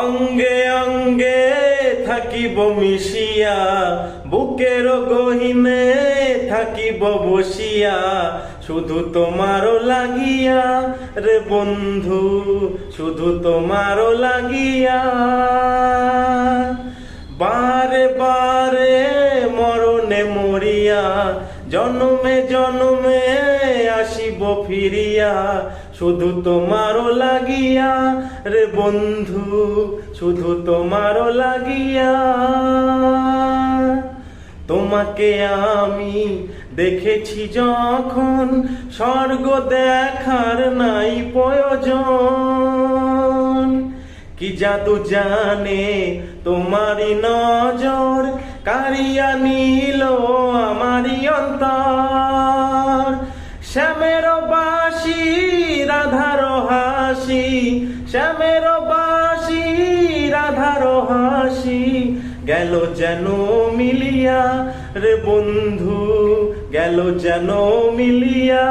অঙ্গে অঙ্গে থাকিব মিশিয়া, বুকের গহিনে থাকিব বসিয়া, শুধু তোমারও লাগিয়া রে বন্ধু, শুধু তোমারও লাগিয়া। বারে বারে মরণে মরিয়া, জন্মে জন্মে আসিব ফিরিয়া, শুধু তোমারও লাগিয়া রে বন্ধু, শুধু তোমারও লাগিয়া। তোমাকে আমি দেখেছি যখন, স্বর্গ দেখার নাই প্রয়োজন। কি জাদু জানে তোমারই নজর, কারিয়া নিল আমারই অন্তর। শ্যামের বাঁশি রাধার হাসি, শ্যামের বাঁশি রাধার হাসি, গেল যেন মিলিয়া রে বন্ধু, গেল যেন মিলিয়া।